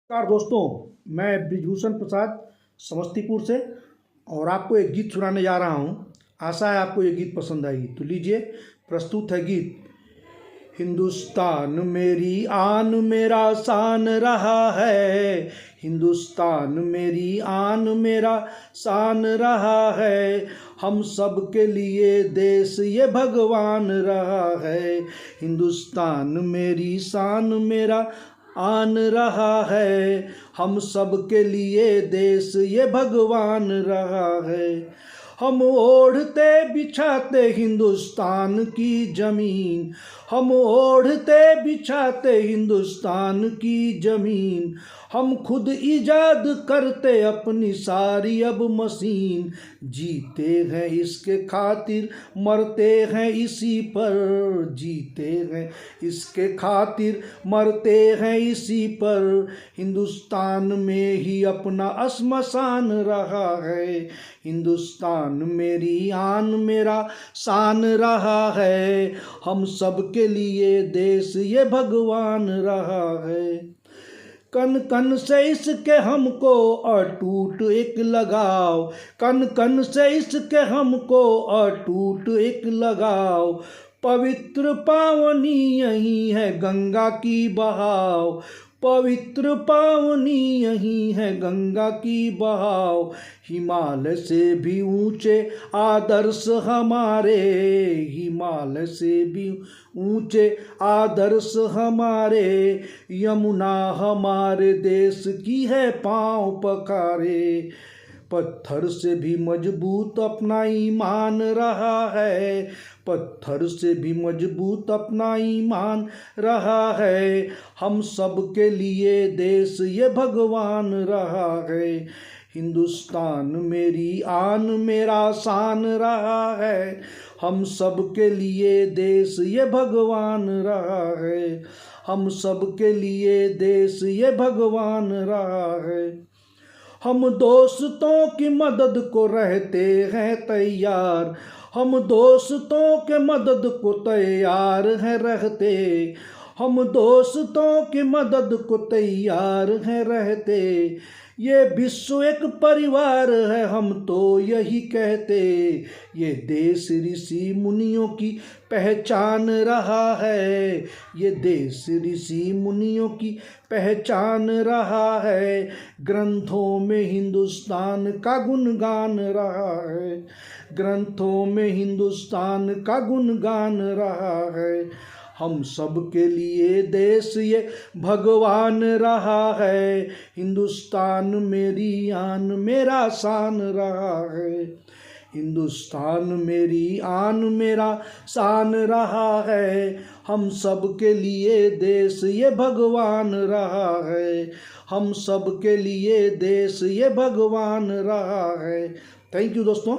नमस्कार दोस्तों, मैं ब्रिजभूषण प्रसाद समस्तीपुर से और आपको एक गीत सुनाने जा रहा हूँ। आशा है आपको ये गीत पसंद आएगी। तो लीजिए, प्रस्तुत है गीत। हिंदुस्तान मेरी आन मेरा शान रहा है, हिंदुस्तान मेरी आन मेरा शान रहा है, हम सब के लिए देश ये भगवान रहा है। हिंदुस्तान मेरी शान मेरा आन रहा है, हम सब के लिए देश ये भगवान रहा है। हम ओढ़ते बिछाते हिंदुस्तान की जमीन, हम ओढ़ते बिछाते हिंदुस्तान की जमीन, हम खुद इजाद करते अपनी सारी अब मशीन। जीते हैं इसके खातिर, मरते हैं इसी पर, जीते हैं इसके खातिर, मरते हैं इसी पर। हिंदुस्तान में ही अपना श्मशान रहा है, हिंदुस्तान मेरी आन मेरा शान रहा है, हम सब के लिए देश ये भगवान रहा है। कन कन से इसके हमको अटूट एक लगाव, कन कन से इसके हमको अटूट एक लगाव। पवित्र पावनी यही है गंगा की बहाव, पवित्र पावनी यही है गंगा की बहाव। हिमालय से भी ऊंचे आदर्श हमारे, हिमालय से भी ऊंचे आदर्श हमारे। यमुना हमारे देश की है पांव पखारे, पत्थर से भी मजबूत अपना ईमान रहा है, पत्थर से भी मजबूत अपना ईमान रहा है। हम सब के लिए देश ये भगवान रहा है, हिंदुस्तान मेरी आन मेरा शान रहा है, हम सब के लिए देश ये भगवान रहा है, हम सब के लिए देश ये भगवान रहा है। हम दोस्तों की मदद को रहते हैं तैयार, हम दोस्तों के मदद को तैयार हैं रहते, हम दोस्तों की मदद को तैयार हैं रहते। ये विश्व एक परिवार है हम तो यही कहते, ये देश ऋषि मुनियों की पहचान रहा है, ये देश ऋषि मुनियों की पहचान रहा है। ग्रंथों में हिंदुस्तान का गुणगान रहा है, ग्रंथों में हिंदुस्तान का गुणगान रहा है। हम सब के लिए देश ये भगवान रहा है, हिंदुस्तान मेरी आन मेरा शान रहा है, हिंदुस्तान मेरी आन मेरा शान रहा है। हम सब के लिए देश ये भगवान रहा है, हम सब के लिए देश ये भगवान रहा है। थैंक यू दोस्तों।